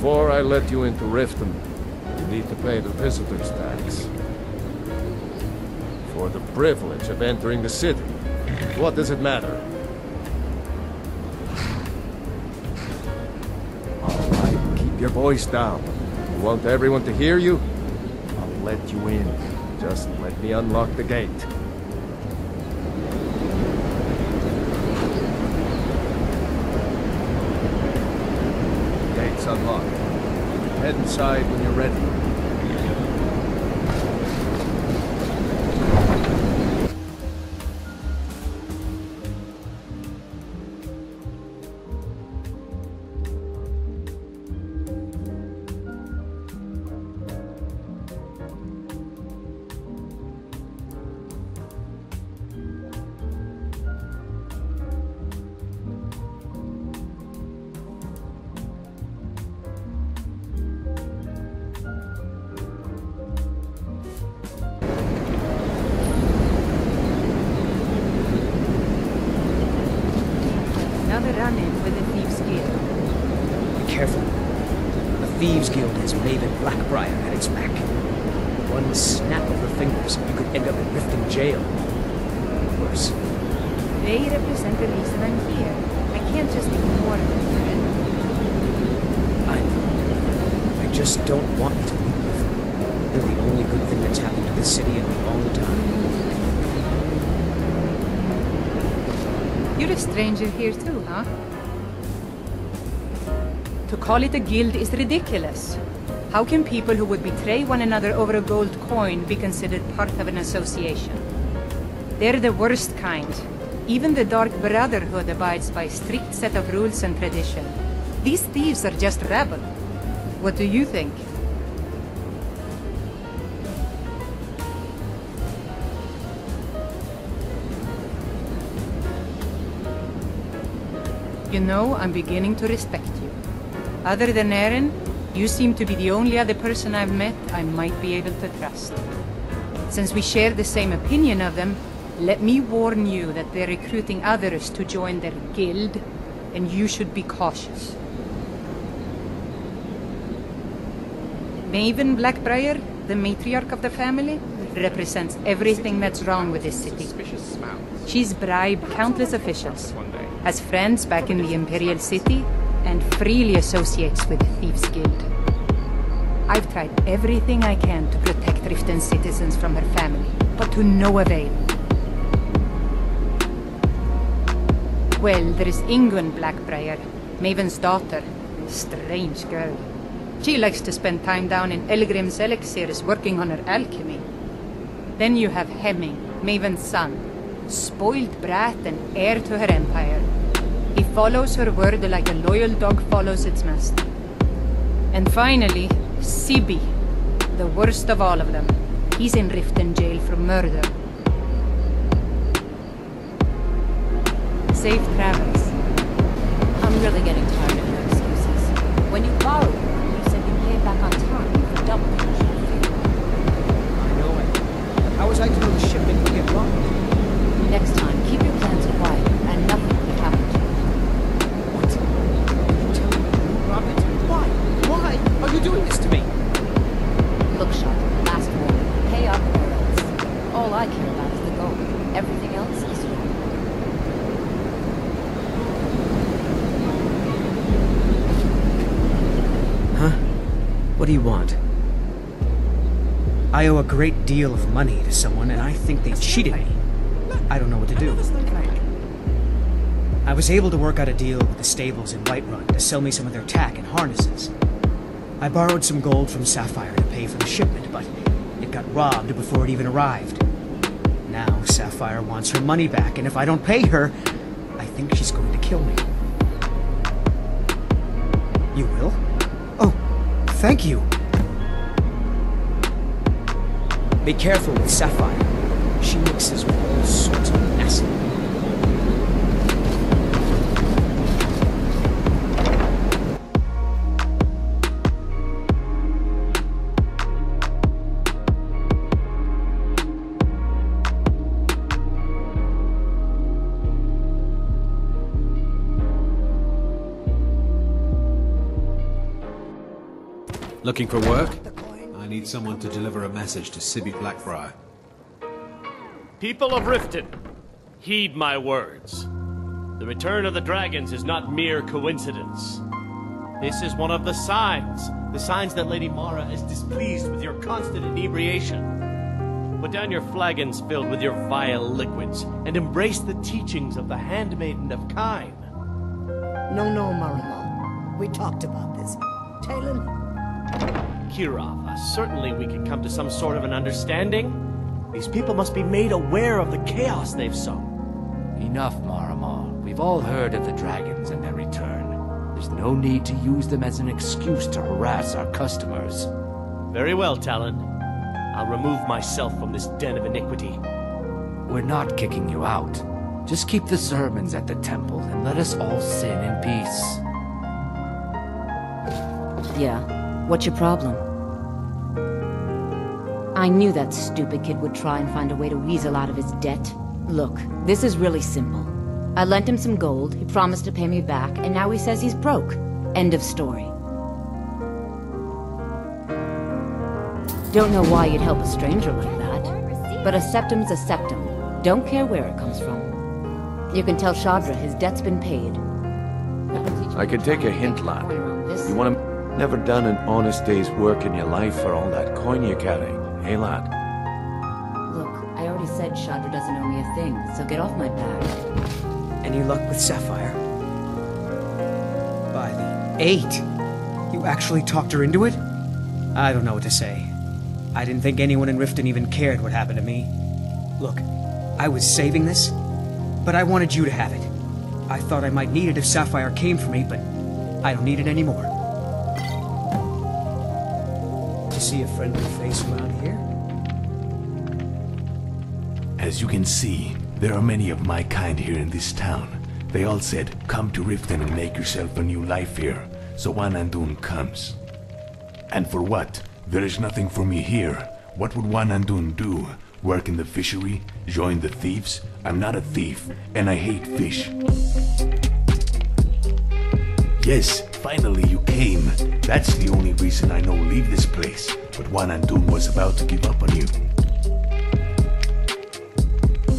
Before I let you into Riften, you need to pay the visitor's tax. For the privilege of entering the city. What does it matter? Alright, keep your voice down. You want everyone to hear you? I'll let you in. Just let me unlock the gate. Gate's unlocked. Head inside when you're ready. Thieves Guild has Maven Blackbriar at its back. One snap of her fingers, you could end up in Riften jail. Worse. They represent the reason I'm here. I can't just ignore them. I just don't want you to leave. They're the only good thing that's happened to the city in a long time. You're a stranger here too, huh? To call it a guild is ridiculous. How can people who would betray one another over a gold coin be considered part of an association? They're the worst kind. Even the Dark Brotherhood abides by a strict set of rules and tradition. These thieves are just rabble. What do you think? You know, I'm beginning to respect you. Other than Eren, you seem to be the only other person I've met I might be able to trust. Since we share the same opinion of them, let me warn you that they're recruiting others to join their guild, and you should be cautious. Maven Blackbriar, the matriarch of the family, represents everything that's wrong with this city. She's bribed countless officials, has friends back in the Imperial City, and freely associates with the Thieves Guild. I've tried everything I can to protect Riften citizens from her family, but to no avail. Well, there is Ingun Blackbriar, Maven's daughter. Strange girl. She likes to spend time down in Elgrim's elixirs working on her alchemy. Then you have Hemming, Maven's son, spoiled brat and heir to her empire. He follows her word like a loyal dog follows its master. And finally, Sibi, the worst of all of them. He's in Riften jail for murder. Safe travels. I'm really getting tired of your excuses. When you borrowed one, you said you'd pay it back on time for double the usual fee. I know it. How was I to know the shipment would get robbed? Next time, keep your plans quiet, and nothing will happen to you. What? You're telling me you robbed it? Why? Why are you doing this to me? Look, Sharp, last warning. Pay up or else. All I care about is the gold. Everything else is wrong. Huh? What do you want? I owe a great deal of money to someone, and I think they cheated me. I don't know what to do. I was able to work out a deal with the stables in Whiterun to sell me some of their tack and harnesses. I borrowed some gold from Sapphire to pay for the shipment, but it got robbed before it even arrived. Now Sapphire wants her money back, and if I don't pay her, I think she's going to kill me. You will? Oh, thank you. Be careful with Sapphire. She mixes with all sorts of mess. Looking for work? I need someone to deliver a message to Sibby Blackbriar. People of Riften, heed my words. The return of the dragons is not mere coincidence. This is one of the signs that Lady Mara is displeased with your constant inebriation. Put down your flagons filled with your vile liquids, and embrace the teachings of the Handmaiden of Kine. No, Marama. We talked about this. Talon? Kirava, certainly we can come to some sort of an understanding. These people must be made aware of the chaos they've sown. Enough, Marama. We've all heard of the dragons and their return. There's no need to use them as an excuse to harass our customers. Very well, Talon. I'll remove myself from this den of iniquity. We're not kicking you out. Just keep the sermons at the temple and let us all sin in peace. Yeah, what's your problem? I knew that stupid kid would try and find a way to weasel out of his debt. Look, this is really simple. I lent him some gold, he promised to pay me back, and now he says he's broke. End of story. Don't know why you'd help a stranger like that, but a septum's a septum. Don't care where it comes from. You can tell Shadra his debt's been paid. I can take a hint, lad. You want to... Never done an honest day's work in your life for all that coin you're carrying, hey lad? Look, I already said Shadra doesn't owe me a thing, so get off my back. Any luck with Sapphire? By the 8! You actually talked her into it? I don't know what to say. I didn't think anyone in Riften even cared what happened to me. Look, I was saving this, but I wanted you to have it. I thought I might need it if Sapphire came for me, but I don't need it anymore. See a friendly face around here? As you can see, there are many of my kind here in this town. They all said, come to Riften and make yourself a new life here. So Wanandun comes. And for what? There is nothing for me here. What would Wanandun do? Work in the fishery? Join the thieves? I'm not a thief, and I hate fish. Yes, finally you came. That's the only reason I know leave this place. But Wanandun was about to give up on you.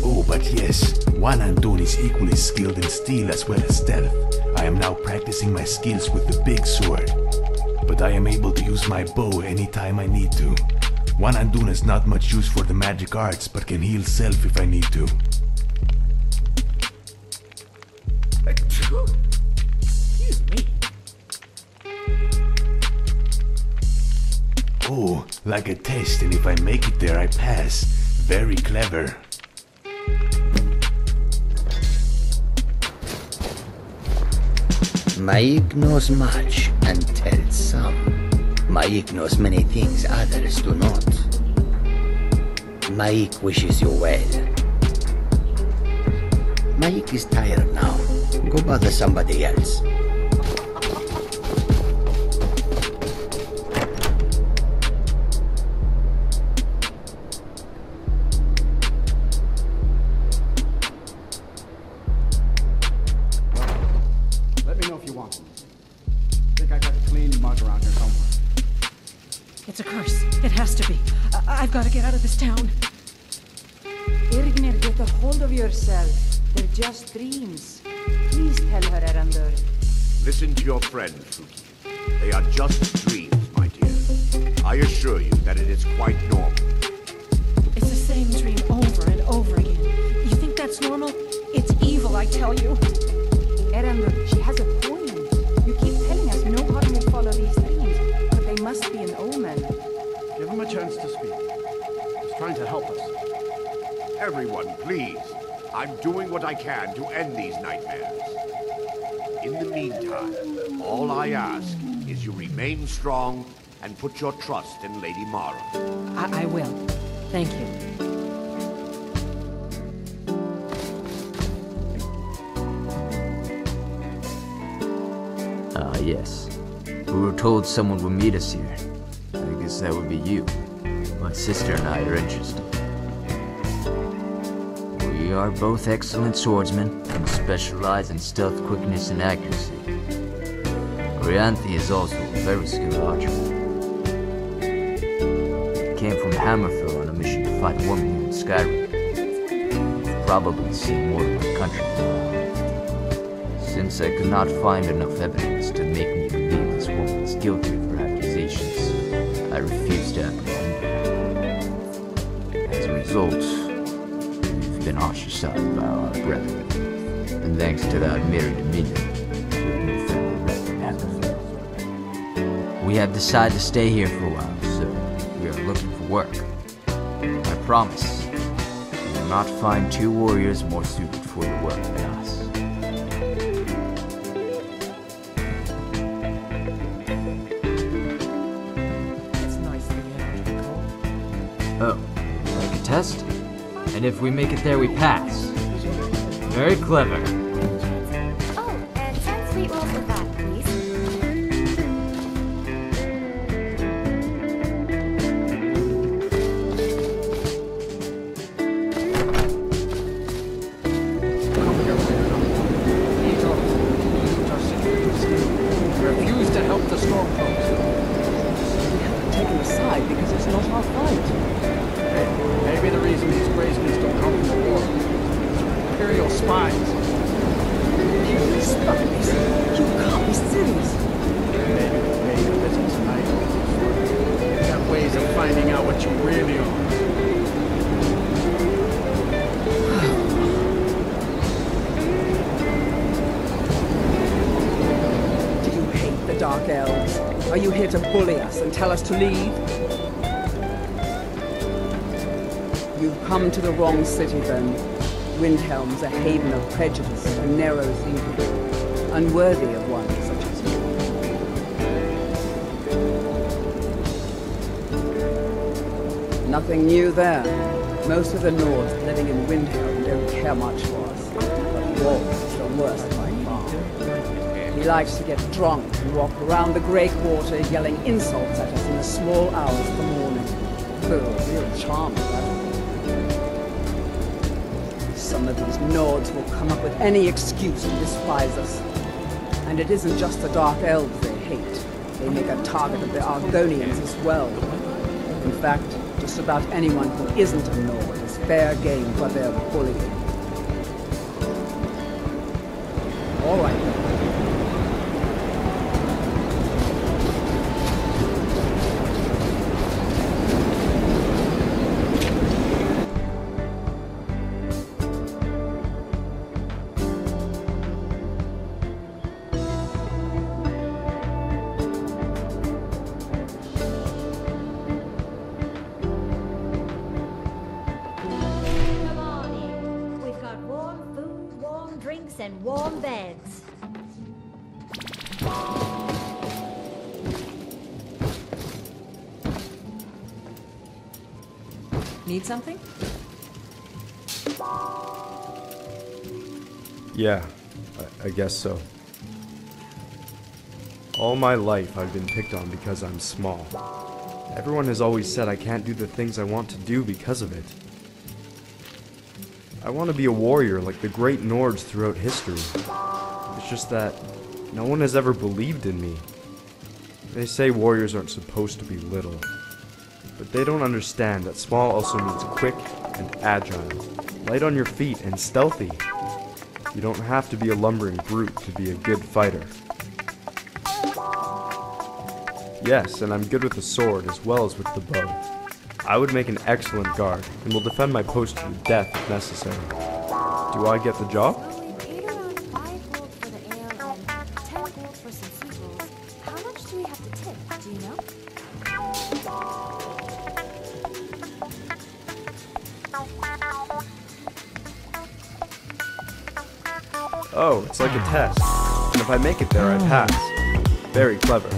Oh, but yes, Wanandun is equally skilled in steel as well as stealth. I am now practicing my skills with the big sword. But I am able to use my bow anytime I need to. Wanandun has not much use for the magic arts, but can heal self if I need to. Oh, like a test, and if I make it there, I pass. Very clever. Maik knows much and tells some. Maik knows many things others do not. Maik wishes you well. Maik is tired now. Go bother somebody else. It's a curse. It has to be. I've got to get out of this town. Irgnir, get a hold of yourself. They're just dreams. Please tell her, Erandur. Listen to your friend, Fuki. They are just dreams, my dear. I assure you that it is quite normal. It's the same dream over and over again. You think that's normal? It's evil, I tell you. Erandur, she has a point. You keep telling us no harm will follow these dreams, but they must be an omen. Give him a chance to speak. He's trying to help us. Everyone, please. I'm doing what I can to end these nightmares. In the meantime, all I ask is you remain strong and put your trust in Lady Mara. I will. Thank you. Ah, yes. We were told someone would meet us here. I guess that would be you. My sister and I are interested. We are both excellent swordsmen and specialize in stealth, quickness, and accuracy. Orianthi is also a very skilled archer. Hammerfell on a mission to fight a woman in Skyrim. You've probably seen more of my country. Since I could not find enough evidence to make me believe this woman is guilty of her accusations, I refused to apprehend her. As a result, we've been ostracized by our brethren. And thanks to that merry dominion, we have no family left in Hammerfell. We have decided to stay here for a while, so we are looking for work. I promise, you will not find two warriors more suited for the work than us. Oh, like a test? And if we make it there, we pass. Very clever. Oh, and 10 sweet rolls with that, please. Refuse to help the Stormcloaks. We haven't taken a side because it's not our fight. Maybe the reason these Graysmans don't help in the war. Imperial spies. You can't be serious. Maybe we pay your visit tonight. They have ways of finding out what you really are. Do you hate the Dark Elves? Are you here to bully us and tell us to leave? You've come to the wrong city, then. Windhelm's a haven of prejudice and narrow thinking, unworthy of one such as you. Nothing new there. Most of the Nords living in Windhelm don't care much for us. But Wolf is the worst by far. He likes to get drunk and walk around the Greywater yelling insults at us in the small hours of the morning. Oh, real charm, that. Some of these Nords will come up with any excuse to despise us. And it isn't just the Dark Elves they hate. They make a target of the Argonians as well. In fact, just about anyone who isn't a Nord is fair game for their bullying. All right, then. And warm beds. Need something? Yeah, I guess so. All my life I've been picked on because I'm small. Everyone has always said I can't do the things I want to do because of it. I want to be a warrior like the great Nords throughout history. It's just that no one has ever believed in me. They say warriors aren't supposed to be little, but they don't understand that small also means quick and agile, light on your feet and stealthy. You don't have to be a lumbering brute to be a good fighter. Yes, and I'm good with the sword as well as with the bow. I would make an excellent guard, and will defend my post to the death if necessary. Do I get the job? Well, we paid around 5 gold for the ale and 10 gold for some sweet rolls. How much do we have to tip? Do you know? Oh, it's like a test. And if I make it there, I pass. Very clever.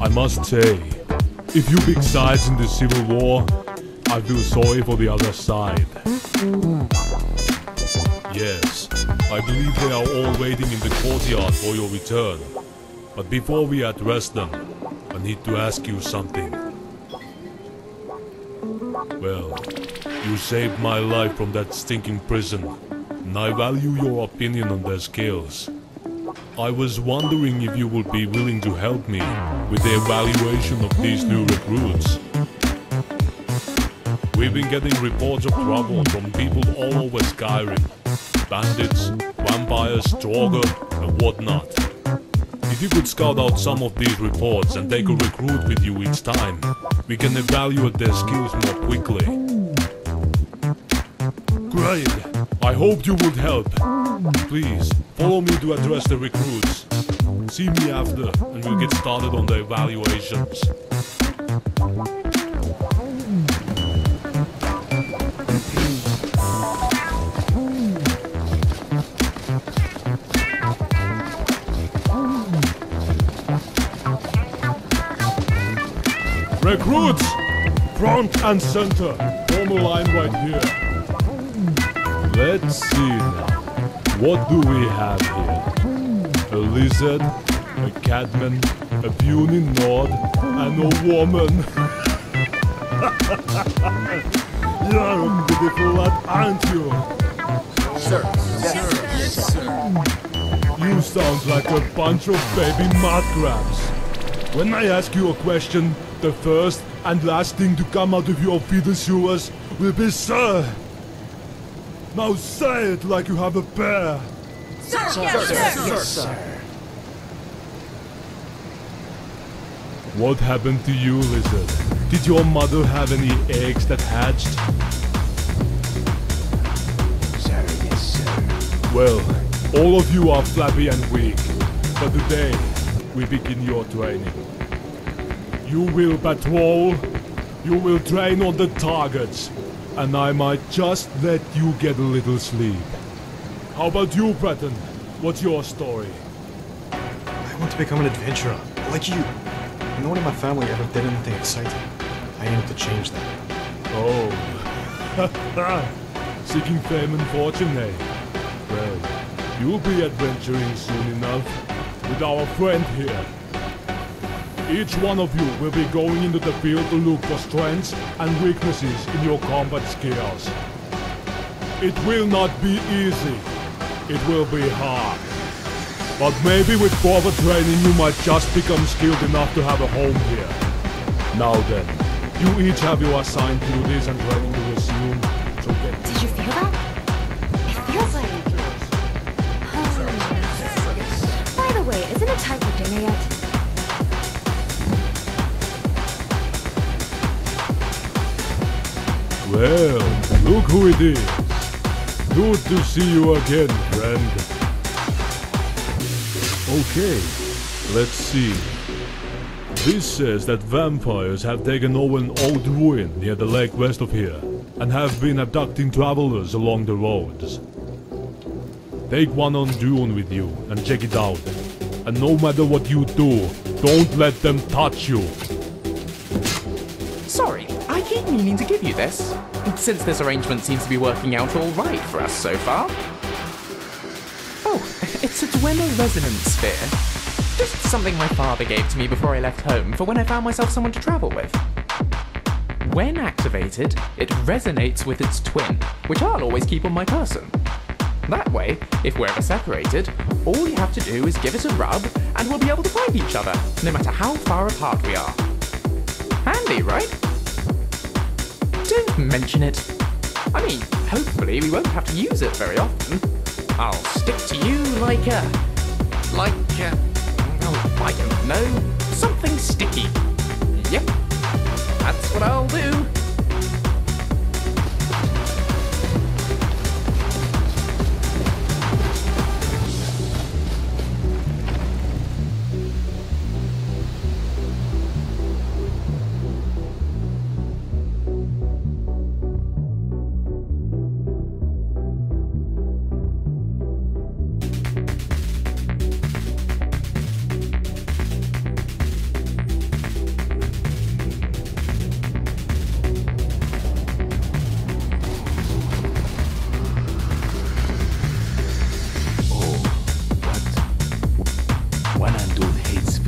I must say, if you pick sides in the Civil War, I feel sorry for the other side. Yes, I believe they are all waiting in the courtyard for your return. But before we address them, I need to ask you something. Well, you saved my life from that stinking prison, and I value your opinion on their skills. I was wondering if you would be willing to help me with the evaluation of these new recruits. We've been getting reports of trouble from people all over Skyrim. Bandits, vampires, Draugr, and whatnot. If you could scout out some of these reports and take a recruit with you each time, we can evaluate their skills more quickly. Great! I hoped you would help. Please, follow me to address the recruits. See me after, and we'll get started on the evaluations. Recruits! Front and center. Form a line right here. Let's see now. What do we have here? A lizard, a catman, a puny nod, and a woman. You're a beautiful lad, aren't you? Sir. Yes, sir. You sound like a bunch of baby mud crabs. When I ask you a question, the first and last thing to come out of your feeder sewers will be sir. Now say it like you have a bear. Sir, yes, sir. What happened to you, lizard? Did your mother have any eggs that hatched? Sir, yes, sir. Well, all of you are flabby and weak, but today we begin your training. You will patrol, you will train on the targets, and I might just let you get a little sleep. How about you, Breton? What's your story? I want to become an adventurer, like you. No one in my family ever did anything exciting. I aim to change that. Oh. Seeking fame and fortune, eh? Well, you'll be adventuring soon enough with our friend here. Each one of you will be going into the field to look for strengths and weaknesses in your combat skills. It will not be easy. It will be hard. But maybe with proper training you might just become skilled enough to have a home here. Now then, you each have your assigned duties and training to resume, so get... Did you feel that? It feels like it. By the way, isn't it time for dinner yet? Well, look who it is. Good to see you again, friend. Okay, let's see. This says that vampires have taken over an old ruin near the lake west of here, and have been abducting travelers along the roads. Take one on Dune with you, and check it out. And no matter what you do, don't let them touch you. Sorry, I keep meaning to give you this, since this arrangement seems to be working out all right for us so far. Oh, it's a Dwemer resonance sphere. Just something my father gave to me before I left home for when I found myself someone to travel with. When activated, it resonates with its twin, which I'll always keep on my person. That way, if we're ever separated, all you have to do is give it a rub, and we'll be able to find each other, no matter how far apart we are. Handy, right? Don't mention it. I mean, hopefully we won't have to use it very often. I'll stick to you like oh, I don't know, something sticky. Yep, that's what I'll do.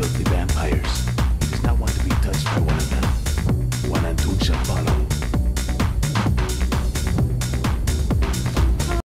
filthy vampires. He does not want to be touched by one of them. One and two shall follow.